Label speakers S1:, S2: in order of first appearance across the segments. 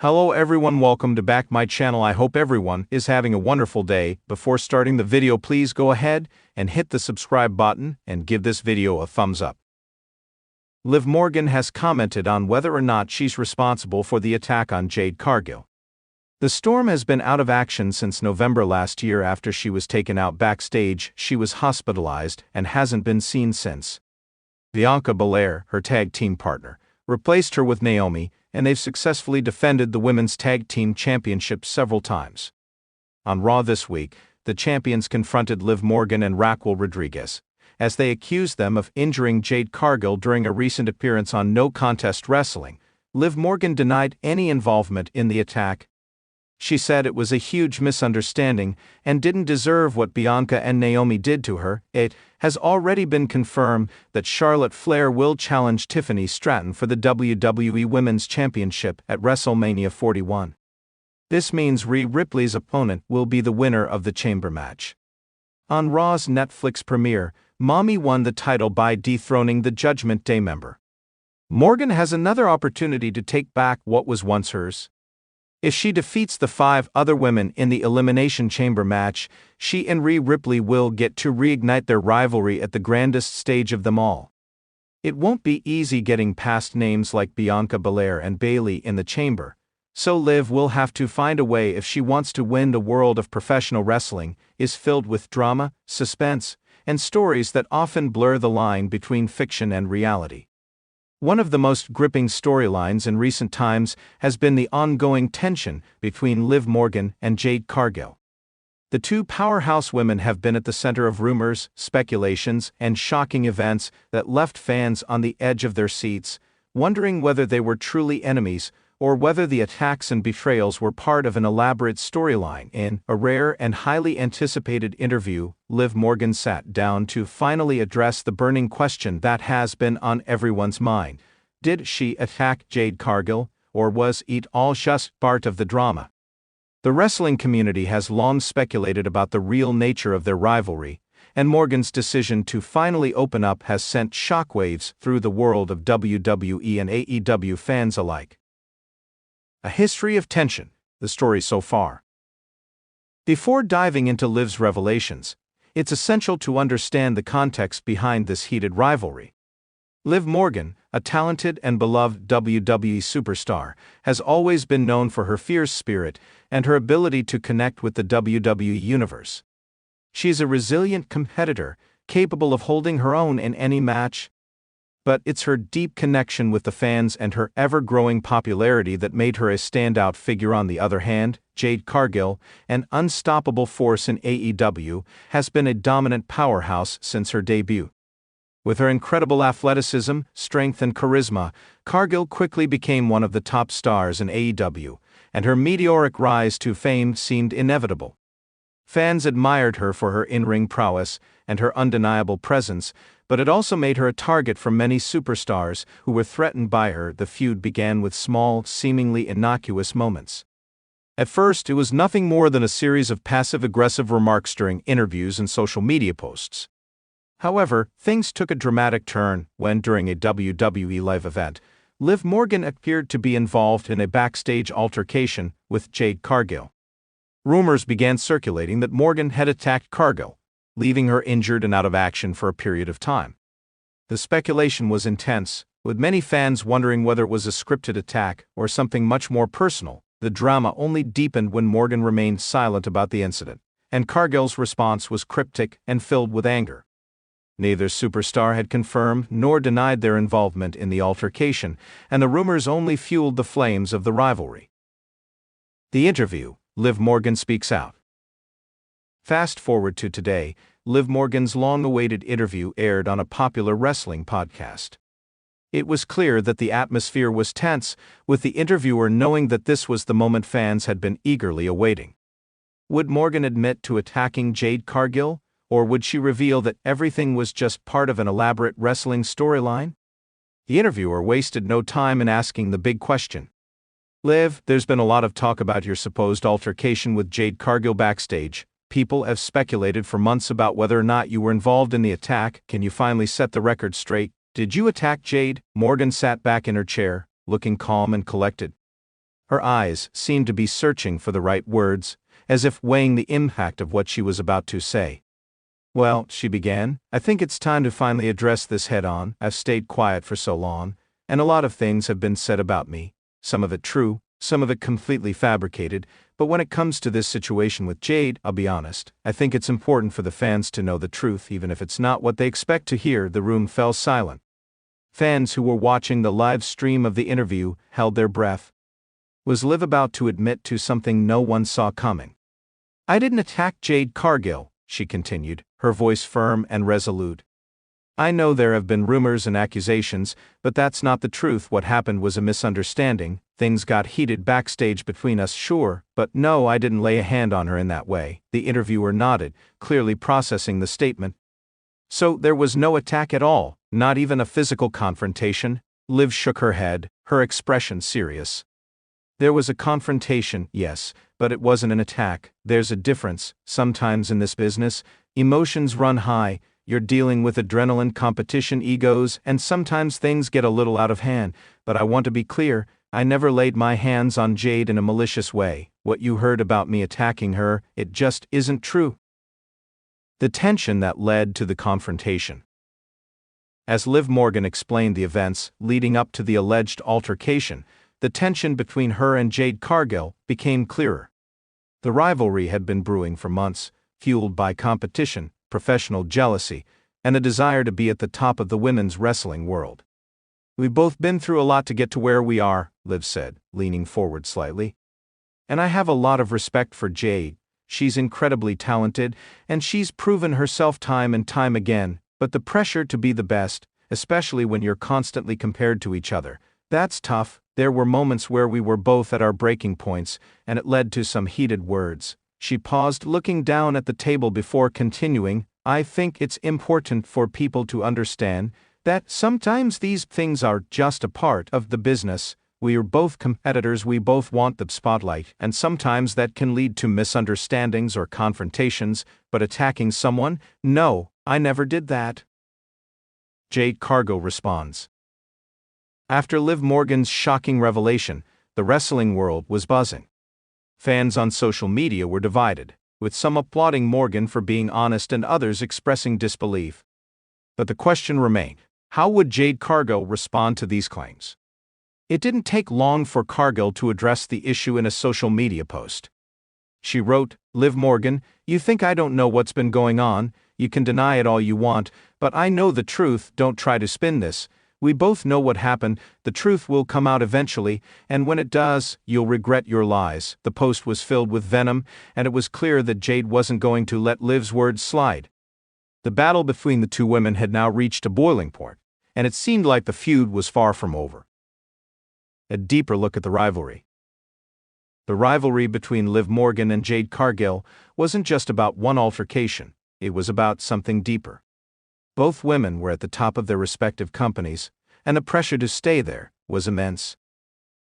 S1: Hello everyone, welcome to back my channel. I hope everyone is having a wonderful day. Before starting the video, please go ahead and hit the subscribe button and give this video a thumbs up. Liv Morgan has commented on whether or not she's responsible for the attack on Jade Cargill. The Storm has been out of action since November last year after she was taken out backstage. She was hospitalized and hasn't been seen since. Bianca Belair, her tag team partner, replaced her with Naomi, and they've successfully defended the Women's Tag Team Championship several times. On Raw this week, the champions confronted Liv Morgan and Raquel Rodriguez, as they accused them of injuring Jade Cargill during a recent appearance on No Contest Wrestling. Liv Morgan denied any involvement in the attack. She said it was a huge misunderstanding and didn't deserve what Bianca and Naomi did to her. It has already been confirmed that Charlotte Flair will challenge Tiffany Stratton for the WWE Women's Championship at WrestleMania 41. This means Rhea Ripley's opponent will be the winner of the chamber match. On Raw's Netflix premiere, Mommy won the title by dethroning the Judgment Day member. Morgan has another opportunity to take back what was once hers. If she defeats the 5 other women in the Elimination Chamber match, she and Rhea Ripley will get to reignite their rivalry at the grandest stage of them all. It won't be easy getting past names like Bianca Belair and Bayley in the chamber, so Liv will have to find a way if she wants to win. The world of professional wrestling is filled with drama, suspense, and stories that often blur the line between fiction and reality. One of the most gripping storylines in recent times has been the ongoing tension between Liv Morgan and Jade Cargill. The two powerhouse women have been at the center of rumors, speculations, and shocking events that left fans on the edge of their seats, wondering whether they were truly enemies or whether the attacks and betrayals were part of an elaborate storyline. In a rare and highly anticipated interview, Liv Morgan sat down to finally address the burning question that has been on everyone's mind. Did she attack Jade Cargill, or was it all just part of the drama? The wrestling community has long speculated about the real nature of their rivalry, and Morgan's decision to finally open up has sent shockwaves through the world of WWE and AEW fans alike. A history of tension, the story so far. Before diving into Liv's revelations, it's essential to understand the context behind this heated rivalry. Liv Morgan, a talented and beloved WWE superstar, has always been known for her fierce spirit and her ability to connect with the WWE universe. She's a resilient competitor, capable of holding her own in any match. But it's her deep connection with the fans and her ever-growing popularity that made her a standout figure. On the other hand, Jade Cargill, an unstoppable force in AEW, has been a dominant powerhouse since her debut. With her incredible athleticism, strength, and charisma, Cargill quickly became one of the top stars in AEW, and her meteoric rise to fame seemed inevitable. Fans admired her for her in-ring prowess and her undeniable presence, but it also made her a target for many superstars who were threatened by her. The feud began with small, seemingly innocuous moments. At first, it was nothing more than a series of passive-aggressive remarks during interviews and social media posts. However, things took a dramatic turn when, during a WWE live event, Liv Morgan appeared to be involved in a backstage altercation with Jade Cargill. Rumors began circulating that Morgan had attacked Cargill, leaving her injured and out of action for a period of time. The speculation was intense, with many fans wondering whether it was a scripted attack or something much more personal. The drama only deepened when Morgan remained silent about the incident, and Cargill's response was cryptic and filled with anger. Neither superstar had confirmed nor denied their involvement in the altercation, and the rumors only fueled the flames of the rivalry. The interview. Liv Morgan speaks out. Fast forward to today, Liv Morgan's long-awaited interview aired on a popular wrestling podcast. It was clear that the atmosphere was tense, with the interviewer knowing that this was the moment fans had been eagerly awaiting. Would Morgan admit to attacking Jade Cargill, or would she reveal that everything was just part of an elaborate wrestling storyline? The interviewer wasted no time in asking the big question. Liv, there's been a lot of talk about your supposed altercation with Jade Cargill backstage. People have speculated for months about whether or not you were involved in the attack. Can you finally set the record straight? Did you attack Jade? Morgan sat back in her chair, looking calm and collected. Her eyes seemed to be searching for the right words, as if weighing the impact of what she was about to say. "Well," she began, "I think it's time to finally address this head-on. I've stayed quiet for so long, and a lot of things have been said about me, some of it true, some of it completely fabricated, but when it comes to this situation with Jade, I'll be honest, I think it's important for the fans to know the truth even if it's not what they expect to hear." The room fell silent. Fans who were watching the live stream of the interview held their breath. Was Liv about to admit to something no one saw coming? "I didn't attack Jade Cargill," she continued, her voice firm and resolute. "I know there have been rumors and accusations, but that's not the truth. What happened was a misunderstanding. Things got heated backstage between us, sure, but no, I didn't lay a hand on her in that way." The interviewer nodded, clearly processing the statement. "So there was no attack at all, not even a physical confrontation?" Liv shook her head, her expression serious. "There was a confrontation, yes, but it wasn't an attack. There's a difference. Sometimes in this business, emotions run high, you're dealing with adrenaline, competition, egos, and sometimes things get a little out of hand. But I want to be clear, I never laid my hands on Jade in a malicious way. What you heard about me attacking her, it just isn't true." The tension that led to the confrontation. As Liv Morgan explained the events leading up to the alleged altercation, the tension between her and Jade Cargill became clearer. The rivalry had been brewing for months, fueled by competition, professional jealousy, and a desire to be at the top of the women's wrestling world. "We've both been through a lot to get to where we are," Liv said, leaning forward slightly. "And I have a lot of respect for Jade. She's incredibly talented, and she's proven herself time and time again, but the pressure to be the best, especially when you're constantly compared to each other, that's tough. There were moments where we were both at our breaking points, and it led to some heated words." She paused, looking down at the table before continuing, "I think it's important for people to understand that sometimes these things are just a part of the business. We are both competitors, we both want the spotlight, and sometimes that can lead to misunderstandings or confrontations, but attacking someone? No, I never did that." Jade Cargill responds. After Liv Morgan's shocking revelation, the wrestling world was buzzing. Fans on social media were divided, with some applauding Morgan for being honest and others expressing disbelief. But the question remained, how would Jade Cargill respond to these claims? It didn't take long for Cargill to address the issue in a social media post. She wrote, "Liv Morgan, you think I don't know what's been going on, you can deny it all you want, but I know the truth, don't try to spin this. We both know what happened, the truth will come out eventually, and when it does, you'll regret your lies." The post was filled with venom, and it was clear that Jade wasn't going to let Liv's words slide. The battle between the two women had now reached a boiling point, and it seemed like the feud was far from over. A deeper look at the rivalry. The rivalry between Liv Morgan and Jade Cargill wasn't just about one altercation, it was about something deeper. Both women were at the top of their respective companies, and the pressure to stay there was immense.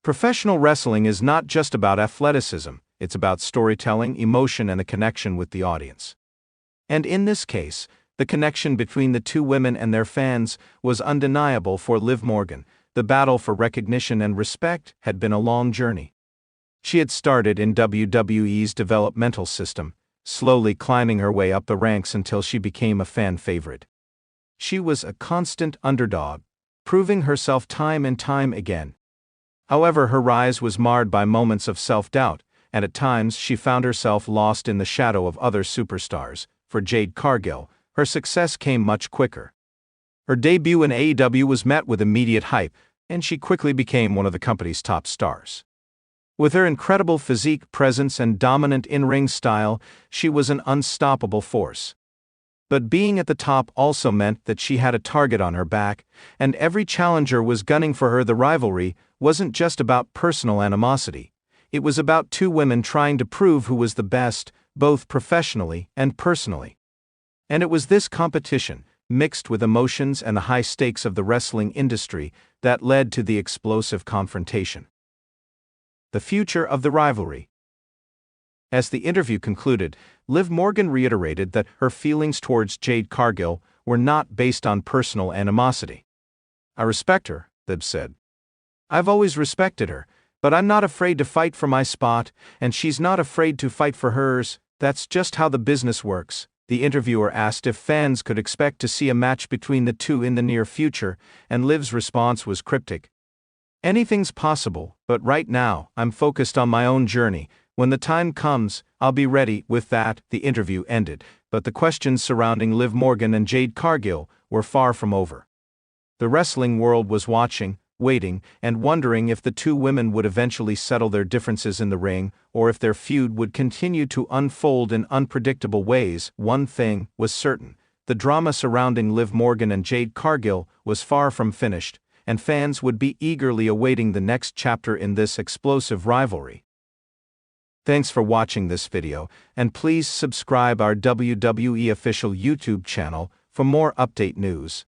S1: Professional wrestling is not just about athleticism, it's about storytelling, emotion, and a connection with the audience. And in this case, the connection between the two women and their fans was undeniable for Liv Morgan. The battle for recognition and respect had been a long journey. She had started in WWE's developmental system, slowly climbing her way up the ranks until she became a fan favorite. She was a constant underdog, proving herself time and time again. However, her rise was marred by moments of self-doubt, and at times she found herself lost in the shadow of other superstars. For Jade Cargill, her success came much quicker. Her debut in AEW was met with immediate hype, and she quickly became one of the company's top stars. With her incredible physique, presence, and dominant in-ring style, she was an unstoppable force. But being at the top also meant that she had a target on her back, and every challenger was gunning for her. The rivalry wasn't just about personal animosity. It was about two women trying to prove who was the best, both professionally and personally. And it was this competition, mixed with emotions and the high stakes of the wrestling industry, that led to the explosive confrontation. The future of the rivalry. As the interview concluded, Liv Morgan reiterated that her feelings towards Jade Cargill were not based on personal animosity. "I respect her," Liv said. "I've always respected her, But I'm not afraid to fight for my spot, and she's not afraid to fight for hers. That's just how the business works. The interviewer asked if fans could expect to see a match between the two in the near future, and Liv's response was cryptic. Anything's possible, but right now, I'm focused on my own journey. When the time comes, I'll be ready. With that, the interview ended, but the questions surrounding Liv Morgan and Jade Cargill were far from over. The wrestling world was watching, waiting, and wondering if the two women would eventually settle their differences in the ring, or if their feud would continue to unfold in unpredictable ways. One thing was certain: the drama surrounding Liv Morgan and Jade Cargill was far from finished, and fans would be eagerly awaiting the next chapter in this explosive rivalry. Thanks for watching this video, and please subscribe our WWE official YouTube channel for more update news.